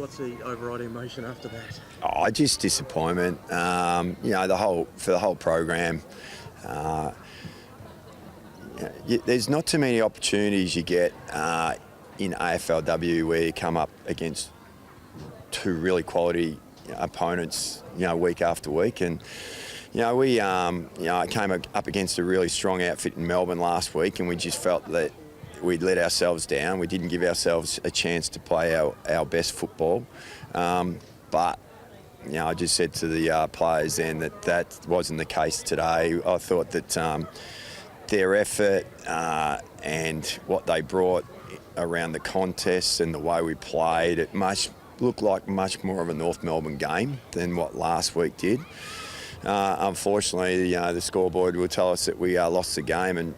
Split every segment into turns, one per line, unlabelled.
What's the overriding emotion after that?
Oh, just disappointment. For the whole program. There's not too many opportunities you get in AFLW where you come up against two really quality opponents, week after week. And I came up against a really strong outfit in Melbourne last week, and we just felt that we'd let ourselves down. We didn't give ourselves a chance to play our best football. But I just said to the players then that wasn't the case today. I thought that their effort and what they brought around the contest and the way we played, it looked like much more of a North Melbourne game than what last week did. Unfortunately, the scoreboard will tell us that we lost the game, and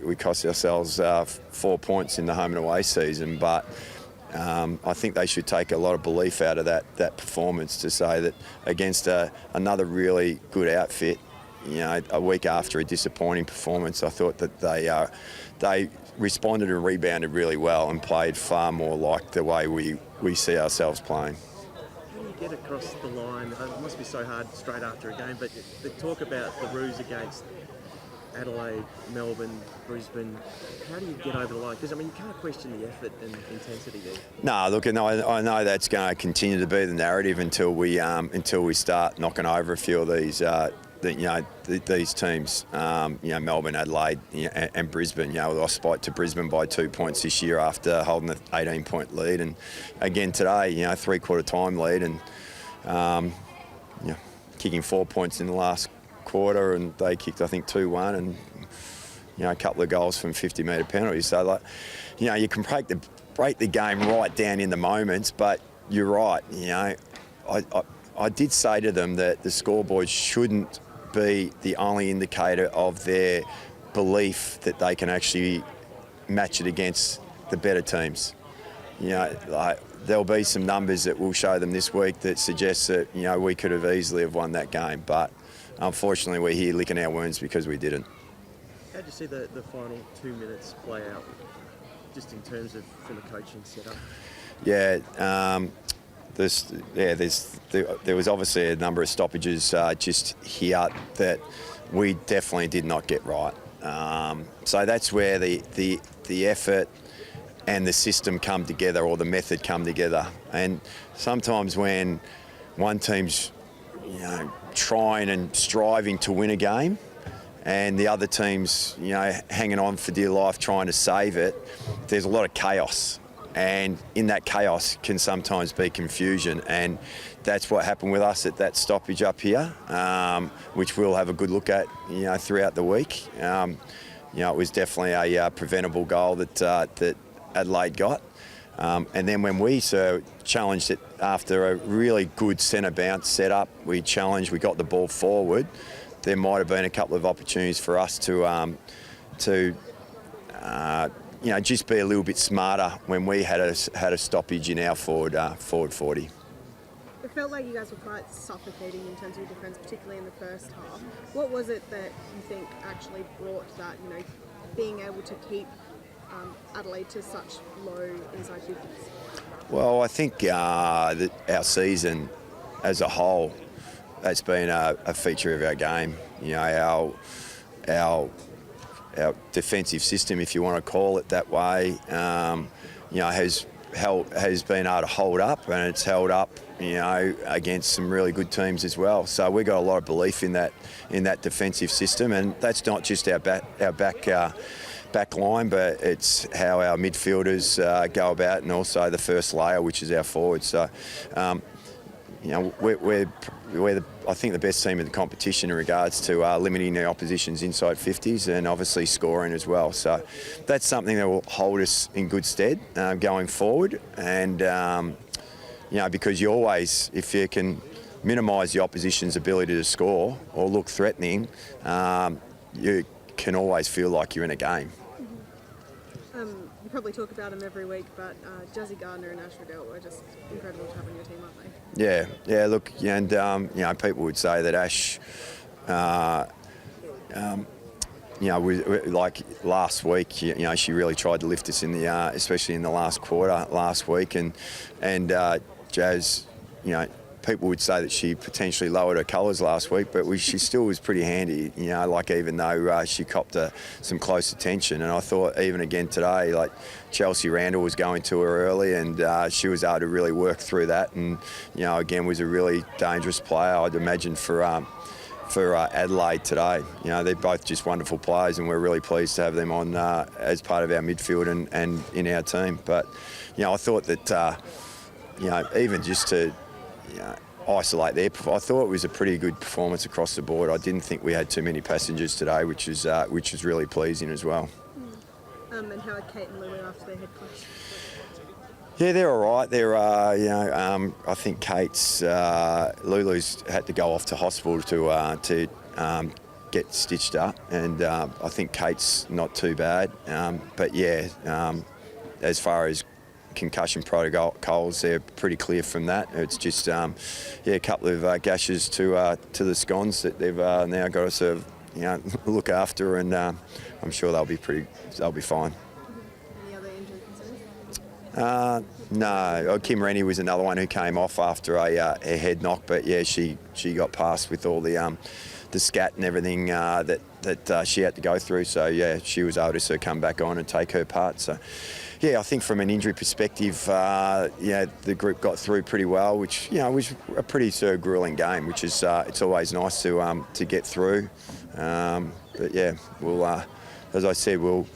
we cost ourselves 4 points in the home and away season. But I think they should take a lot of belief out of that performance to say that against another really good outfit, a week after a disappointing performance, I thought that they responded and rebounded really well and played far more like the way we see ourselves playing.
How do you get across the line? It must be so hard straight after a game, but the talk about the Roos against Adelaide, Melbourne, Brisbane, how do you get over the line? Because, you can't question the effort and intensity there.
No, look, I know that's going to continue to be the narrative until we start knocking over a few of these these teams, Melbourne, Adelaide, and Brisbane. We lost spite to Brisbane by 2 points this year after holding an 18-point lead, and again today, three-quarter time lead, and kicking 4 points in the last quarter, and they kicked, I think, 2-1, and a couple of goals from 50-metre penalties. So, you can break the game right down in the moments, but you're right. I did say to them that the scoreboard shouldn't be the only indicator of their belief that they can actually match it against the better teams. There'll be some numbers that will show them this week that suggest that we could have easily have won that game, but unfortunately we're here licking our wounds because we didn't.
How did you see the final 2 minutes play out, just in terms of from a coaching setup?
Yeah. There was obviously a number of stoppages just here that we definitely did not get right. So that's where the effort and the system come together, or the method come together. And sometimes when one team's trying and striving to win a game, and the other team's hanging on for dear life trying to save it, there's a lot of chaos. And in that chaos can sometimes be confusion, and that's what happened with us at that stoppage up here, which we'll have a good look at, throughout the week. It was definitely a preventable goal that Adelaide got, and then when we challenged it after a really good centre bounce setup, we got the ball forward. There might have been a couple of opportunities for us to just be a little bit smarter when we had a stoppage in our forward 40.
It felt like you guys were quite suffocating in terms of your defence, particularly in the first half. What was it that you think actually brought that, being able to keep Adelaide to such low inside 50s?
Well, I think that our season as a whole, that's been a feature of our game. Our defensive system, if you want to call it that way, has been able to hold up, and it's held up, against some really good teams as well. So we got a lot of belief in that defensive system, and that's not just our back line, but it's how our midfielders go about, and also the first layer, which is our forwards. So, we're I think the best team in the competition in regards to limiting the opposition's inside 50s and obviously scoring as well. So that's something that will hold us in good stead going forward. And, because you always, if you can minimise the opposition's ability to score or look threatening, you can always feel like you're in a game.
You probably talk about them every week, but Jazzy Gardner and Ash Riddell were just incredible to have on your team, aren't they?
Yeah. Look, and people would say that Ash, like last week, she really tried to lift us in the, especially in the last quarter last week, and Jazz, people would say that she potentially lowered her colours last week, but she still was pretty handy, even though she copped some close attention. And I thought even again today, like Chelsea Randall was going to her early, and she was able to really work through that, and, again, was a really dangerous player, I'd imagine, for Adelaide today. They're both just wonderful players, and we're really pleased to have them on as part of our midfield and in our team. But, I thought that, even just to isolate there, I thought it was a pretty good performance across the board. I didn't think we had too many passengers today, which is really pleasing as well.
And how are Kate and Lulu after their head clash?
Yeah, they're all right. They're, I think Kate's, Lulu's had to go off to hospital to get stitched up, and I think Kate's not too bad. But yeah, as far as concussion protocols, they're pretty clear from that. It's just, a couple of gashes to the scones that they've now got to sort of, look after, and I'm sure they'll be fine.
Any other injury concerns?
No. Kim Rennie was another one who came off after a head knock, but yeah, she got past with all the scat and everything that she had to go through. So yeah, she was able to sort of come back on and take her part. So yeah, I think from an injury perspective, the group got through pretty well, which was a pretty sort of grueling game, which is it's always nice to get through. But yeah, we'll as I said, we'll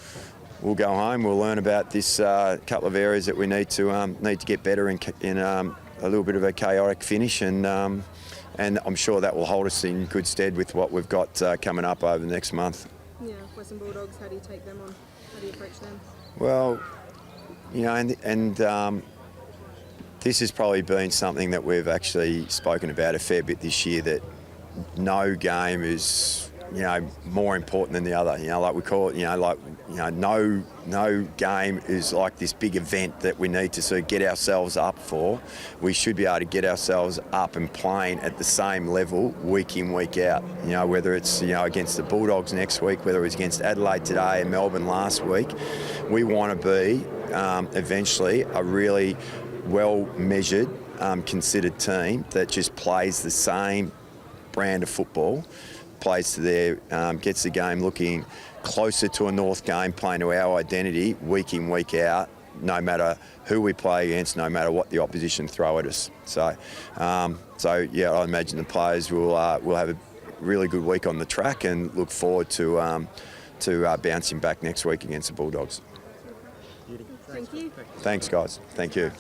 go home. We'll learn about this couple of areas that we need to get better in a little bit of a chaotic finish, and I'm sure that will hold us in good stead with what we've got coming up over the next month.
Yeah, Western Bulldogs. How do you take them on? How do you approach them?
Well, this has probably been something that we've actually spoken about a fair bit this year, that no game is more important than the other. Like we call it, no game is like this big event that we need to sort of get ourselves up for. We should be able to get ourselves up and playing at the same level week in, week out. Whether it's against the Bulldogs next week, whether it's against Adelaide today and Melbourne last week, we want to be eventually a really well-measured, considered team that just plays the same brand of football, plays to their, gets the game looking closer to a North game, playing to our identity week in, week out, no matter who we play against, no matter what the opposition throw at us. So yeah, I imagine the players will have a really good week on the track, and look forward to bouncing back next week against the Bulldogs.
Thank you.
Thanks, guys. Thank you.